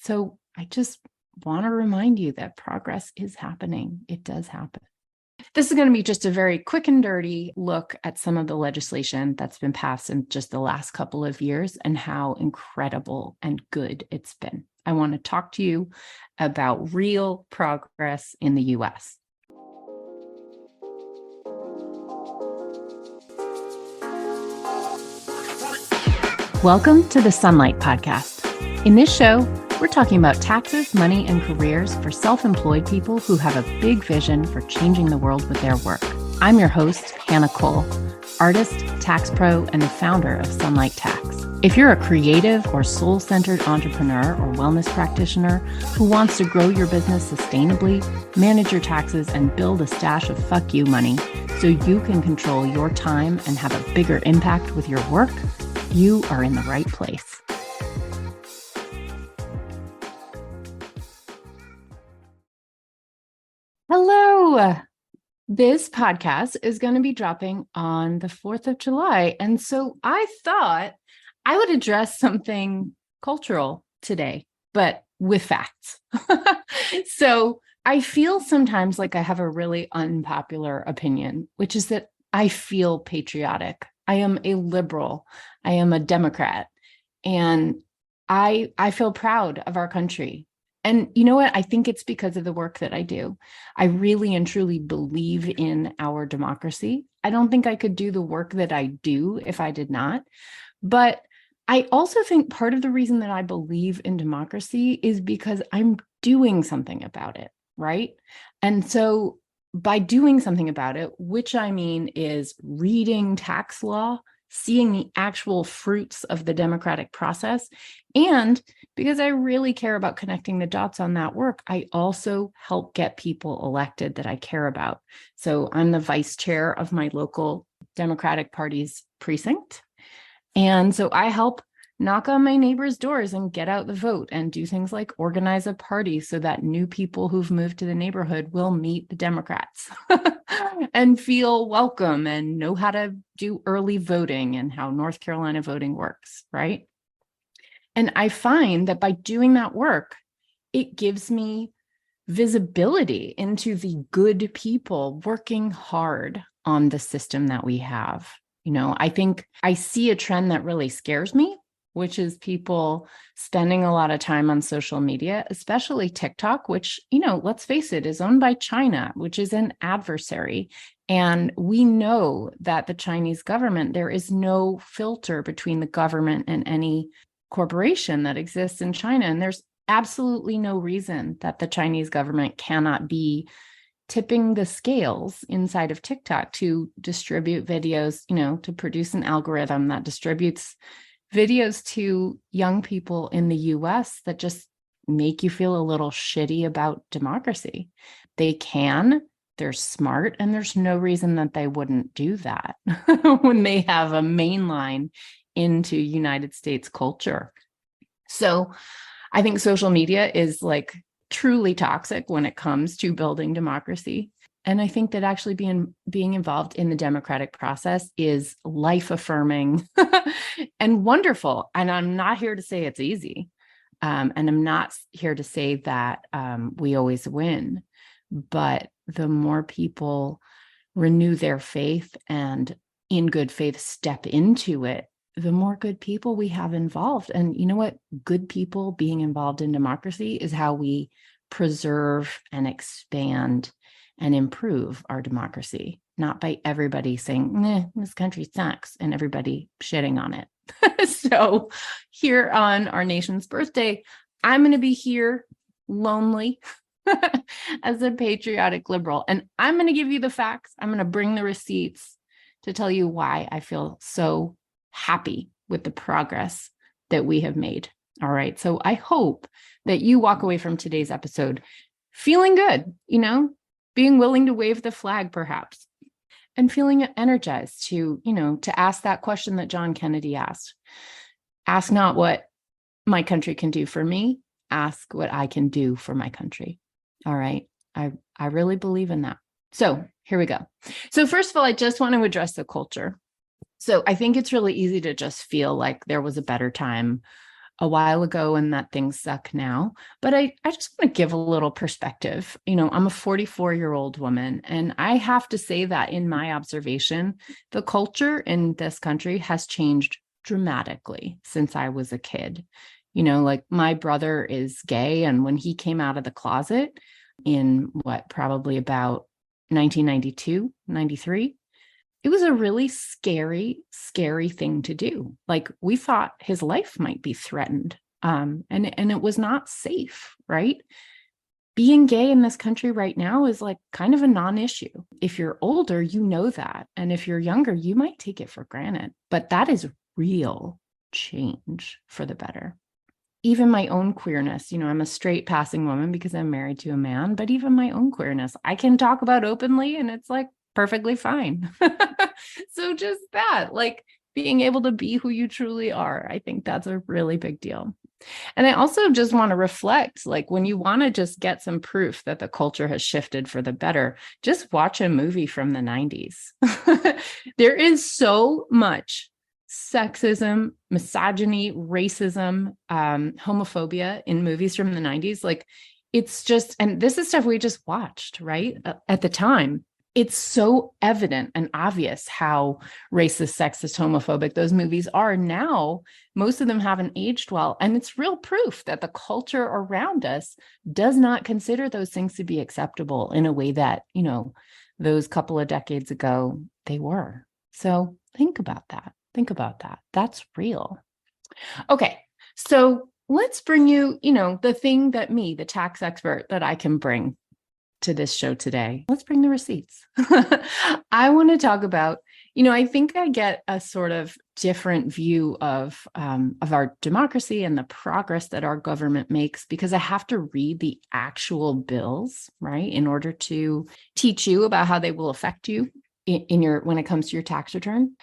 So I just want to remind you that progress is happening. It does happen. This is going to be just a very quick and dirty look at some of the legislation that's been passed in just the last couple of years and how incredible and good it's been. I want to talk to you about real progress in the US. Welcome to the Sunlight Podcast. In this show, we're talking about taxes, money, and careers for self-employed people who have a big vision for changing the world with their work. I'm your host, Hannah Cole, artist, tax pro, and the founder of Sunlight Tax. If you're a creative or soul-centered entrepreneur or wellness practitioner who wants to grow your business sustainably, manage your taxes, and build a stash of fuck you money so you can control your time and have a bigger impact with your work, you are in the right place. Hello. This podcast is going to be dropping on the 4th of July. And so I thought I would address something cultural today, but with facts. So I feel sometimes like I have a really unpopular opinion, which is that I feel patriotic. I am a liberal. I am a Democrat. And I feel proud of our country. And you know what? I think it's because of the work that I do. I really and truly believe in our democracy. I don't think I could do the work that I do if I did not. But I also think part of the reason that I believe in democracy is because I'm doing something about it, right? And so by doing something about it, which I mean is reading tax law, seeing the actual fruits of the democratic process, and because I really care about connecting the dots on that work, I also help get people elected that I care about. So I'm the vice chair of my local Democratic Party's precinct. And so I help knock on my neighbors' doors and get out the vote and do things like organize a party so that new people who've moved to the neighborhood will meet the Democrats and feel welcome and know how to do early voting and how North Carolina voting works, right? And I find that by doing that work, it gives me visibility into the good people working hard on the system that we have. You know, I think I see a trend that really scares me, which is people spending a lot of time on social media, especially TikTok, which, you know, let's face it, is owned by China, which is an adversary. And we know that the Chinese government, there is no filter between the government and any corporation that exists in China. And there's absolutely no reason that the Chinese government cannot be tipping the scales inside of TikTok to distribute videos, you know, to produce an algorithm that distributes videos to young people in the US that just make you feel a little shitty about democracy. They can, they're smart, and there's no reason that they wouldn't do that when they have a main line into United States culture. So I think social media is like truly toxic when it comes to building democracy. And I think that actually being involved in the democratic process is life-affirming and wonderful. And I'm not here to say it's easy. And I'm not here to say that we always win. But the more people renew their faith and in good faith step into it, the more good people we have involved. And you know what? Good people being involved in democracy is how we preserve and expand and improve our democracy, not by everybody saying, this country sucks, and everybody shitting on it. So here on our nation's birthday, I'm going to be here lonely as a patriotic liberal. And I'm going to give you the facts. I'm going to bring the receipts to tell you why I feel so happy with the progress that we have made. All right. So I hope that you walk away from today's episode feeling good, you know, being willing to wave the flag, perhaps, and feeling energized to, you know, to ask that question that John Kennedy asked. Ask not what my country can do for me, ask what I can do for my country. All right. I really believe in that. So here we go. So first of all, I just want to address the culture. So I think it's really easy to just feel like there was a better time a while ago and that things suck now. But I just want to give a little perspective. I'm a 44-year-old woman, and I have to say that in my observation, the culture in this country has changed dramatically since I was a kid. Like my brother is gay, and when he came out of the closet in probably about 1992, 93, it was a really scary thing to do. Like we thought his life might be threatened. And it was not safe, right? Being gay in this country right now is like kind of a non-issue. If you're older, you know that. And if you're younger, you might take it for granted. But that is real change for the better. Even my own queerness, I'm a straight passing woman because I'm married to a man, but even my own queerness, I can talk about openly, and it's like perfectly fine. So just that, like being able to be who you truly are, I think that's a really big deal. And I also just want to reflect, like when you want to just get some proof that the culture has shifted for the better, just watch a movie from the 90s. There is so much sexism, misogyny, racism, homophobia in movies from the 90s. Like it's just, and this is stuff we just watched, right? At the time. It's so evident and obvious how racist, sexist, homophobic those movies are now. Most of them haven't aged well. And it's real proof that the culture around us does not consider those things to be acceptable in a way that, those couple of decades ago they were. So think about that. Think about that. That's real. Okay. So let's bring you, the thing that me, the tax expert, that I can bring to this show today. Let's bring the receipts. I want to talk about, I think I get a sort of different view of our democracy and the progress that our government makes because I have to read the actual bills, right, in order to teach you about how they will affect you when it comes to your tax return.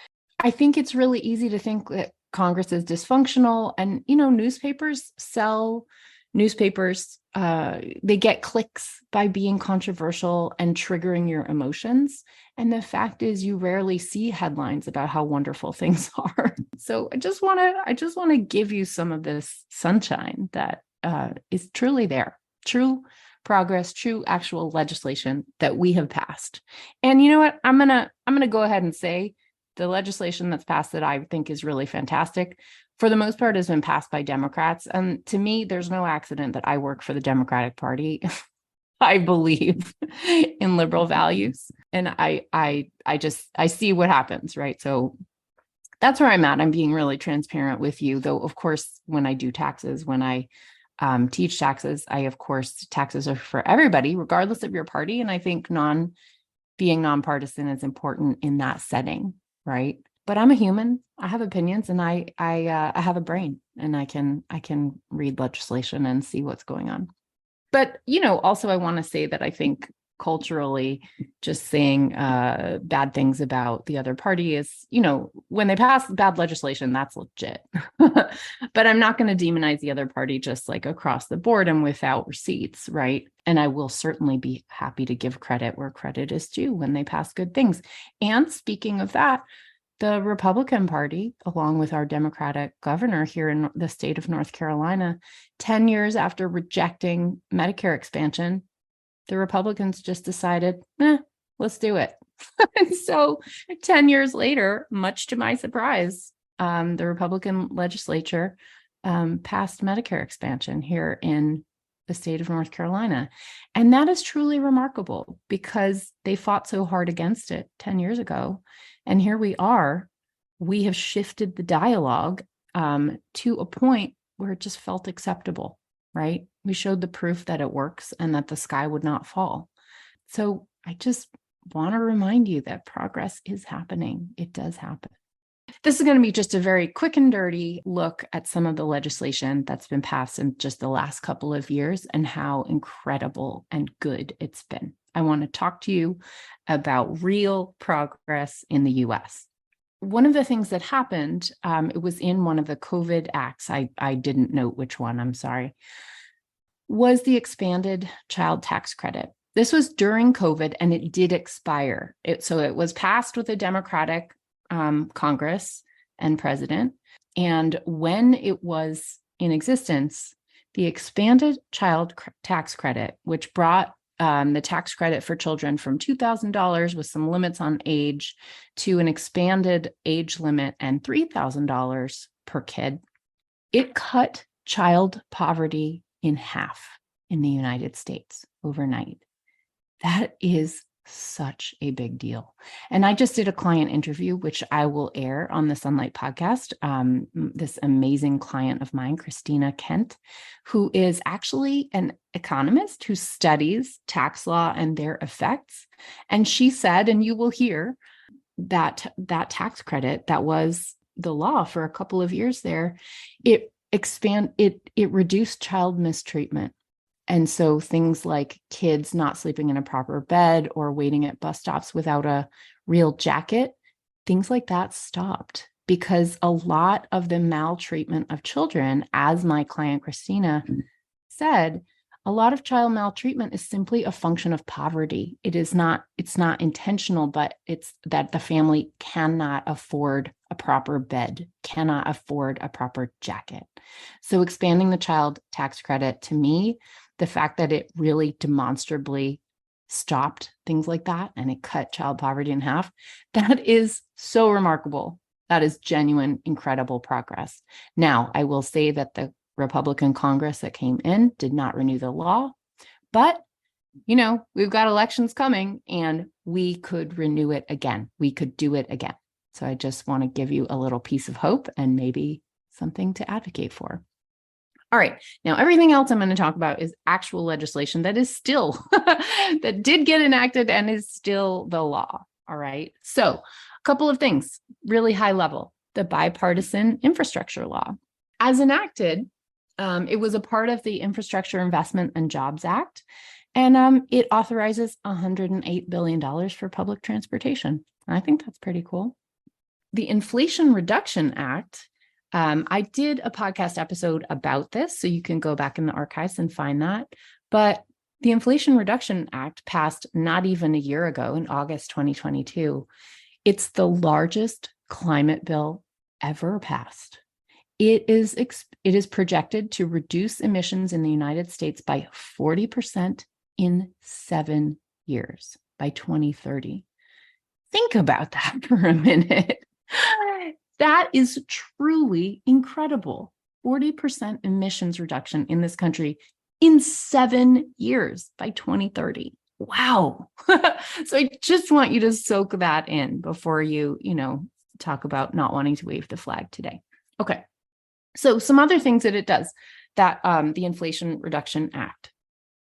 I think it's really easy to think that Congress is dysfunctional, and newspapers sell newspapers. They get clicks by being controversial and triggering your emotions. And the fact is, you rarely see headlines about how wonderful things are. So I just want to give you some of this sunshine that is truly there, true progress, true actual legislation that we have passed. And you know what? I'm gonna go ahead and say the legislation that's passed that I think is really fantastic, for the most part, has been passed by Democrats. And to me, there's no accident that I work for the Democratic Party. I believe in liberal values, and I see what happens, right? So that's where I'm at. I'm being really transparent with you, though. Of course, when I do taxes, when I teach taxes, taxes are for everybody, regardless of your party. And I think being nonpartisan is important in that setting, right? But I'm a human. I have opinions, and I have a brain, and I can read legislation and see what's going on. But also I want to say that I think culturally, just saying bad things about the other party is, when they pass bad legislation, that's legit. But I'm not going to demonize the other party just like across the board and without receipts, right? And I will certainly be happy to give credit where credit is due when they pass good things. And speaking of that, the Republican Party, along with our Democratic governor here in the state of North Carolina, 10 years after rejecting Medicare expansion, the Republicans just decided, let's do it. And so 10 years later, much to my surprise, the Republican legislature passed Medicare expansion here in the state of North Carolina. And that is truly remarkable because they fought so hard against it 10 years ago. And here we are. We have shifted the dialogue to a point where it just felt acceptable, right? We showed the proof that it works and that the sky would not fall. So I just want to remind you that progress is happening. It does happen. This is going to be just a very quick and dirty look at some of the legislation that's been passed in just the last couple of years and how incredible and good it's been. I want to talk to you about real progress in the US. One of the things that happened, it was in one of the COVID acts, I didn't note which one, I'm sorry, was the expanded child tax credit. This was during COVID and it did expire. So it was passed with a Democratic Congress and president. And when it was in existence, the expanded child tax credit, which brought the tax credit for children from $2,000 with some limits on age to an expanded age limit and $3,000 per kid, it cut child poverty in half in the United States overnight. That is such a big deal. And I just did a client interview, which I will air on the Sunlight podcast. This amazing client of mine, Christina Kent, who is actually an economist who studies tax law and their effects. And she said, and you will hear that tax credit that was the law for a couple of years there, it reduced child mistreatment. And so things like kids not sleeping in a proper bed or waiting at bus stops without a real jacket, things like that stopped, because a lot of the maltreatment of children, as my client Christina said, a lot of child maltreatment is simply a function of poverty. It's not intentional, but it's that the family cannot afford a proper bed, cannot afford a proper jacket. So expanding the child tax credit, to me, the fact that it really demonstrably stopped things like that and it cut child poverty in half, that is so remarkable. That is genuine, incredible progress. Now, I will say that the Republican Congress that came in did not renew the law, but we've got elections coming and we could renew it again. We could do it again. So I just want to give you a little piece of hope and maybe something to advocate for. All right. Now, everything else I'm going to talk about is actual legislation that is still, that did get enacted and is still the law. All right. So a couple of things, really high level. The bipartisan infrastructure law. As enacted, it was a part of the Infrastructure Investment and Jobs Act, and it authorizes $108 billion for public transportation. I think that's pretty cool. The Inflation Reduction Act, I did a podcast episode about this, so you can go back in the archives and find that. But the Inflation Reduction Act passed not even a year ago in August 2022. It's the largest climate bill ever passed. It is projected to reduce emissions in the United States by 40% in 7 years by 2030. Think about that for a minute. That is truly incredible. 40% emissions reduction in this country in 7 years by 2030. Wow. So I just want you to soak that in before you, talk about not wanting to wave the flag today. Okay. So some other things that it does, that the Inflation Reduction Act,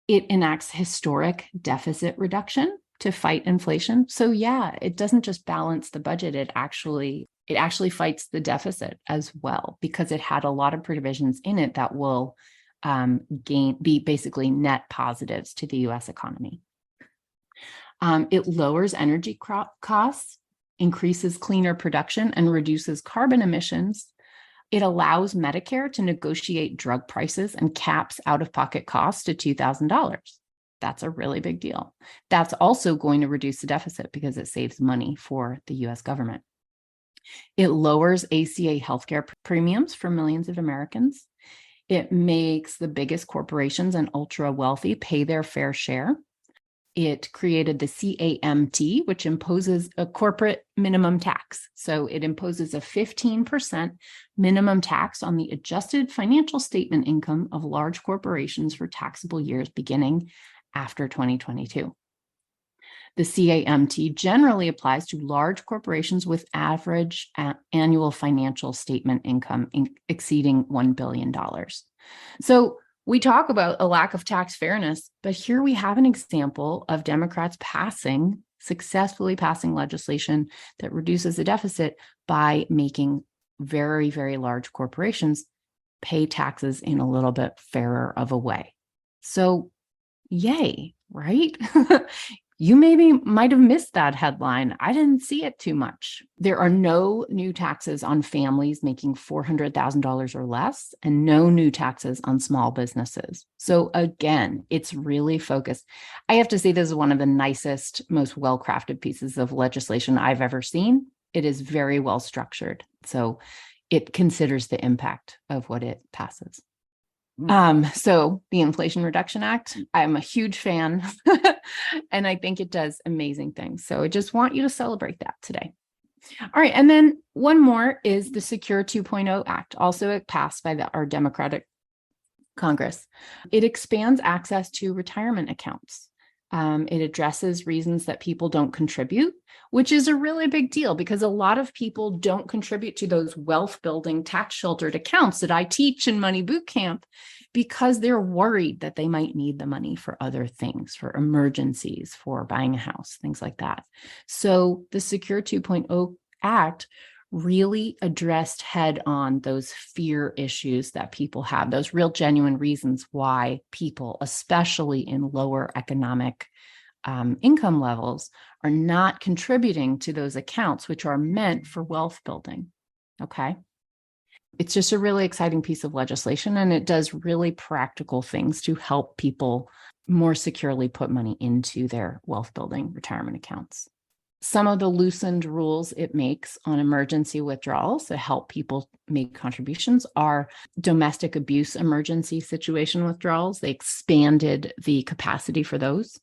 it enacts historic deficit reduction to fight inflation. So yeah, it doesn't just balance the budget, it actually fights the as well, because it had a lot of provisions in it that will be basically net positives to the US economy. It lowers energy costs, increases cleaner production, and reduces carbon emissions. It allows Medicare to negotiate drug prices and caps out-of-pocket costs to $2,000. That's a really big deal. That's also going to reduce the deficit because it saves money for the US government. It lowers ACA healthcare premiums for millions of Americans. It makes the biggest corporations and ultra wealthy pay their fair share. It created the CAMT, which imposes a corporate minimum tax. So it imposes a 15% minimum tax on the adjusted financial statement income of large corporations for taxable years beginning after 2022. The CAMT generally applies to large corporations with average annual financial statement income exceeding $1 billion. So we talk about a lack of tax fairness, but here we have an example of Democrats successfully passing legislation that reduces the deficit by making very, very large corporations pay taxes in a little bit fairer of a way. So yay, right? You might have missed that headline. I didn't see it too much. There are no new taxes on families making $400,000 or less, and no new taxes on small businesses. So again, it's really focused. I have to say this is one of the nicest, most well-crafted pieces of legislation I've ever seen. It is very well structured. So it considers the impact of what it passes. So the Inflation Reduction Act, I'm a huge fan, and I think it does amazing things. So I just want you to celebrate that today. All right. And then one more is the Secure 2.0 Act. Also, it passed by our Democratic Congress. It expands access to retirement accounts. It addresses reasons that people don't contribute, which is a really big deal because a lot of people don't contribute to those wealth building tax sheltered accounts that I teach in Money Boot Camp because they're worried that they might need the money for other things, for emergencies, for buying a house, things like that. So the Secure 2.0 Act really addressed head on those fear issues that people have, those real genuine reasons why people, especially in lower economic income levels, are not contributing to those accounts, which are meant for wealth building. Okay. It's just a really exciting piece of legislation, and it does really practical things to help people more securely put money into their wealth building retirement accounts. Some of the loosened rules it makes on emergency withdrawals to help people make contributions are domestic abuse emergency situation withdrawals. They expanded the capacity for those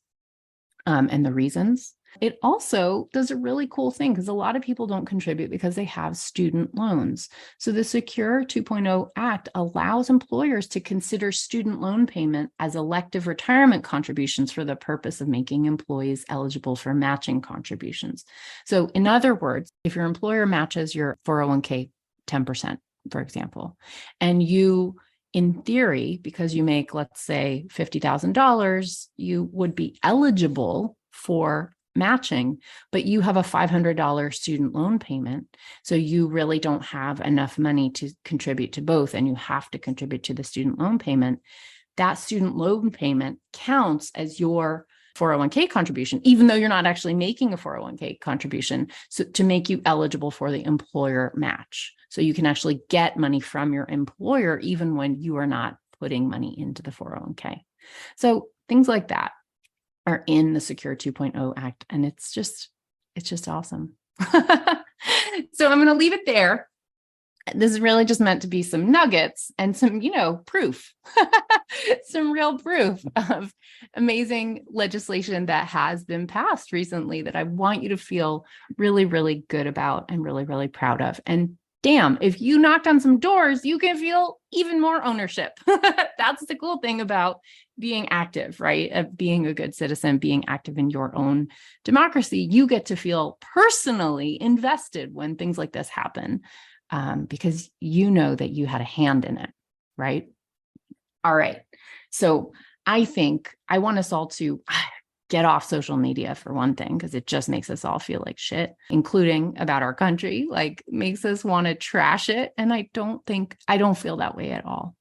and the reasons. It also does a really cool thing because a lot of people don't contribute because they have student loans. So the Secure 2.0 Act allows employers to consider student loan payment as elective retirement contributions for the purpose of making employees eligible for matching contributions. So in other words, if your employer matches your 401k 10%, for example, and you, in theory, because you make, let's say, $50,000, you would be eligible for matching, but you have a $500 student loan payment. So you really don't have enough money to contribute to both, and you have to contribute to the student loan payment. That student loan payment counts as your 401k contribution, even though you're not actually making a 401k contribution, so to make you eligible for the employer match. So you can actually get money from your employer even when you are not putting money into the 401k. So things like that are in the Secure 2.0 Act, and it's just awesome. So I'm going to leave it there. This is really just meant to be some nuggets and some, proof, some real proof of amazing legislation that has been passed recently that I want you to feel really, really good about and really, really proud of. And damn, if you knocked on some doors, you can feel even more ownership. That's the cool thing about being active, right? Of being a good citizen, being active in your own democracy. You get to feel personally invested when things like this happen, because you know that you had a hand in it, right? All right. So I think I want us all to get off social media for one thing, because it just makes us all feel like shit, including about our country, like makes us want to trash it. And I don't feel that way at all.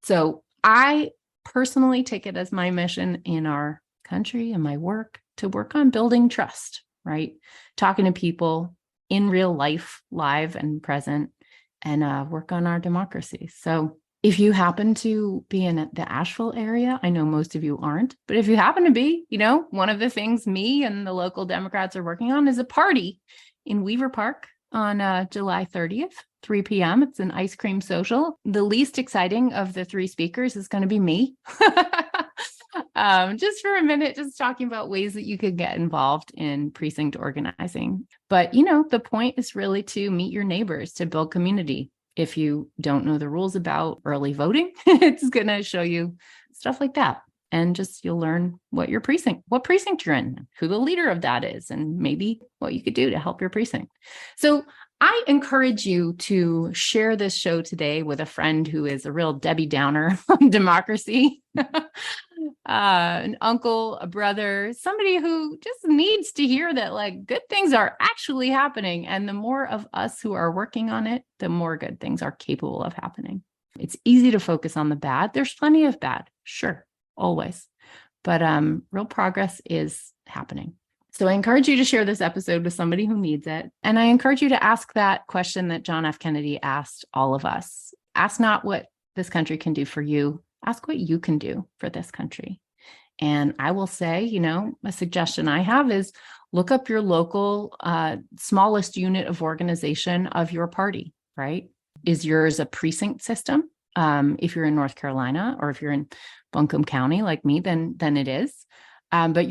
So I personally take it as my mission in our country and my work to work on building trust, right? Talking to people in real life, live and present, and work on our democracy. So if you happen to be in the Asheville area, I know most of you aren't, but if you happen to be, one of the things me and the local Democrats are working on is a party in Weaver Park on July 30th, 3 p.m. It's an ice cream social. The least exciting of the three speakers is going to be me. Just for a minute, just talking about ways that you could get involved in precinct organizing. But, the point is really to meet your neighbors, to build community. If you don't know the rules about early voting, it's going to show you stuff like that. And just you'll learn what precinct you're in, who the leader of that is, and maybe what you could do to help your precinct. So I encourage you to share this show today with a friend who is a real Debbie Downer on democracy, an uncle, a brother, somebody who just needs to hear that good things are actually happening. And the more of us who are working on it, the more good things are capable of happening. It's easy to focus on the bad. There's plenty of bad, sure, always. But real progress is happening. So I encourage you to share this episode with somebody who needs it. And I encourage you to ask that question that John F. Kennedy asked all of us. Ask not what this country can do for you. Ask what you can do for this country. And I will say, a suggestion I have is look up your local smallest unit of organization of your party, right? is yours a precinct system? If you're in North Carolina, or if you're in Buncombe County like me, then it is. But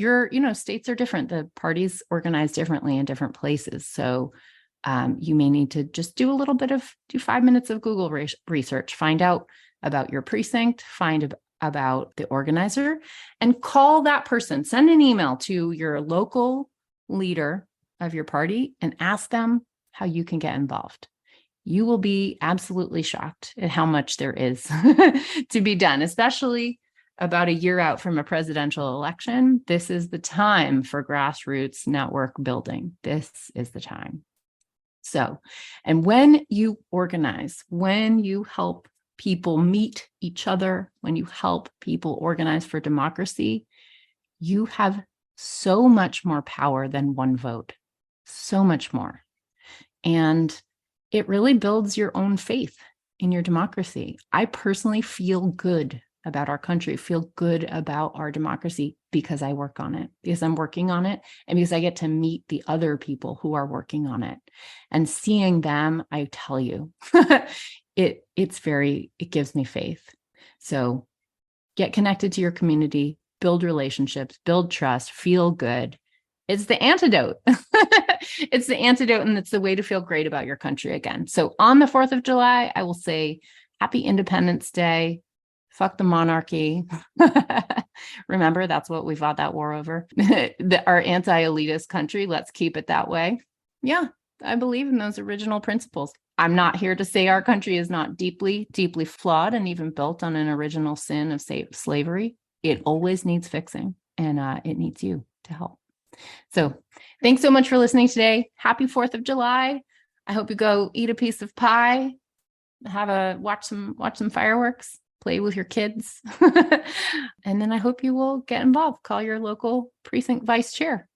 states are different. The parties organize differently in different places. So you may need to just do 5 minutes of Google research, find out about your precinct, find about the organizer, and call that person. Send an email to your local leader of your party and ask them how you can get involved. You will be absolutely shocked at how much there is to be done, especially about a year out from a presidential election. This is the time for grassroots network building. This is the time. So, and when you organize, when you help people meet each other, when you help people organize for democracy, you have so much more power than one vote, so much more. And it really builds your own faith in your democracy. I personally feel good about our country, feel good about our democracy because I work on it, because I'm working on it, and because I get to meet the other people who are working on it. And seeing them, I tell you, it gives me faith. So get connected to your community, build relationships, build trust, feel good. It's the antidote. It's the antidote, and it's the way to feel great about your country again. So on the 4th of July, I will say Happy Independence Day. Fuck the monarchy. Remember, that's what we fought that war over. Our anti-elitist country. Let's keep it that way. Yeah, I believe in those original principles. I'm not here to say our country is not deeply, deeply flawed and even built on an original sin of slavery. It always needs fixing, and it needs you to help. So thanks so much for listening today. Happy 4th of July. I hope you go eat a piece of pie, watch some fireworks, play with your kids. And then I hope you will get involved. Call your local precinct vice chair.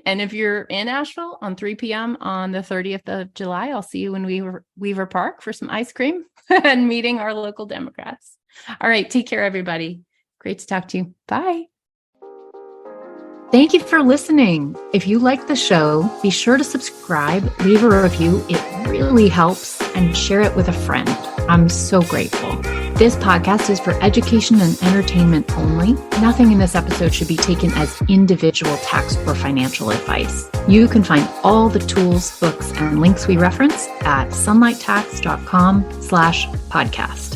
And if you're in Asheville on 3 p.m. on the 30th of July, I'll see you in Weaver Park for some ice cream and meeting our local Democrats. All right. Take care, everybody. Great to talk to you. Bye. Thank you for listening. If you like the show, be sure to subscribe, leave a review. It really helps, and share it with a friend. I'm so grateful. This podcast is for education and entertainment only. Nothing in this episode should be taken as individual tax or financial advice. You can find all the tools, books, and links we reference at sunlighttax.com/podcast.